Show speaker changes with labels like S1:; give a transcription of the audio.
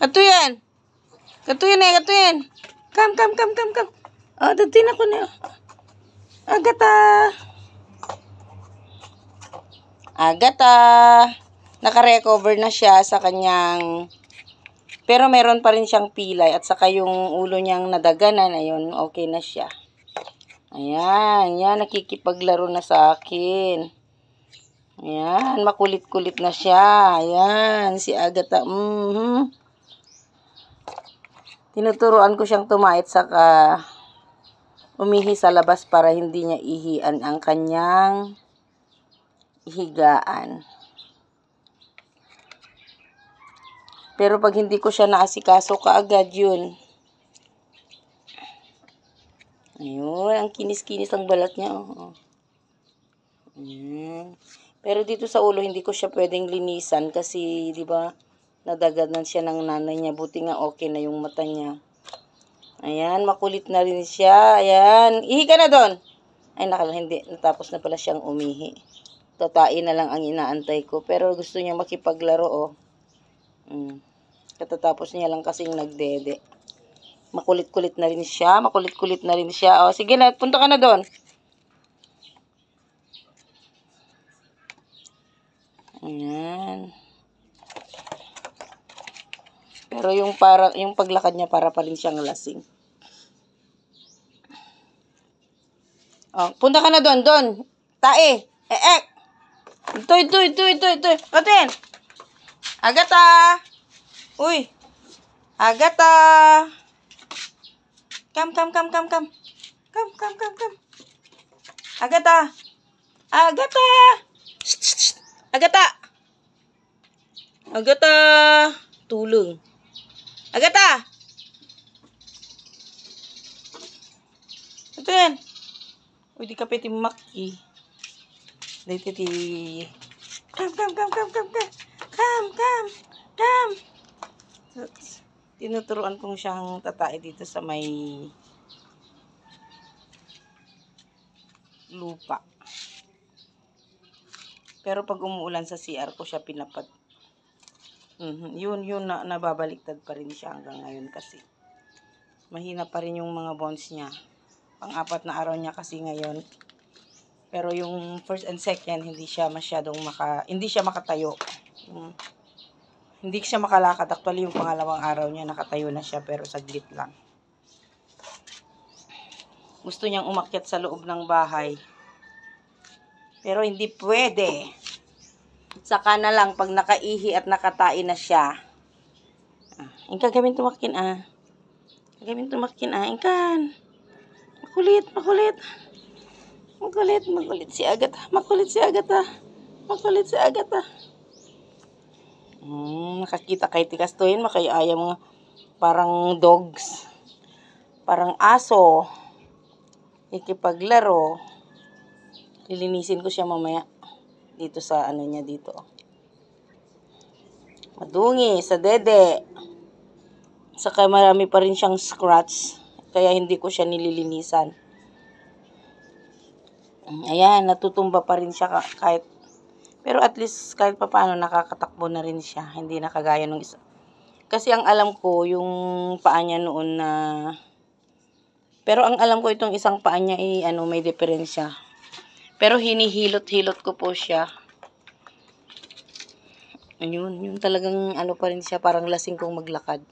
S1: Katuyan. Katuyan eh, katuyan. Kam. Oh, datin ako na. Agata. Naka-recover na siya sa kanyang... Pero meron pa rin siyang pilay at saka yung ulo niyang nadaganan, ayun, okay na siya. Ayan, yan, nakikipaglaro na sa akin. Ayan, makulit-kulit na siya. Ayan, si Agata. Tinuturuan ko siyang tumait saka umihi sa labas para hindi niya ihian ang kanyang higaan. Pero pag hindi ko siya naasikaso kaagad yun. Ayun, ang kinis-kinis ang balat niya. Oh. Ayan. Pero dito sa ulo, hindi ko siya pwedeng linisan kasi, di ba, nadaganan siya ng nanay niya. Buti nga okay na yung mata niya. Ayan, makulit na rin siya. Ayan, ihi ka na doon. Ay, hindi. Natapos na pala siyang umihi. Tatain na lang ang inaantay ko. Pero gusto niya makipaglaro, oh. Katatapos niya lang kasing nagdede. Makulit-kulit na rin siya. Oh, sige na, punta ka na doon. Ayan. Pero yung paglakad niya para pa rin siyang lasing. Oh, punta ka na doon. Tae. Ito. Katin. Agata. Uy. Agata. Kam. Agata. Agata. Tulong. Agata. Ito yan. Uy, di ka pwede maki. Dito ti. Kam. Tinuturuan kong siyang tatae dito sa may lupa. Pero pag umuulan sa CR ko siya pinapad. Yun nababaliktad pa rin siya hanggang ngayon kasi mahina pa rin yung mga bones niya. Pang-apat na araw niya kasi ngayon. Pero yung first and second hindi siya makatayo. Hindi siya makalakad. Actually yung pangalawang araw niya nakatayo na siya pero saglit lang. Gusto niyang umakyat sa loob ng bahay. Pero hindi pwede. Saka na lang pag nakaihi at nakatain na siya. Ingka gamin tumakin Ingkan. Makulit si Agata. Nakakita kay tikas to yun. Makayaya mga parang dogs. Parang aso. Ikipaglaro. Lilinisin ko siya mamaya. Dito sa ano niya dito. Madungi sa dede. Saka marami pa rin siyang scratch. Kaya hindi ko siya nililinisan. Ayan, natutumba pa rin siya kahit. Pero at least kahit papaano nakakatakbo na rin siya. Hindi na kagaya nung isa. Kasi ang alam ko yung paa niya noon na. Pero ang alam ko itong isang paa niya may diferensya. Pero hinihilot-hilot ko po siya. Ayun, yung talagang pa rin siya parang lasing kong maglakad.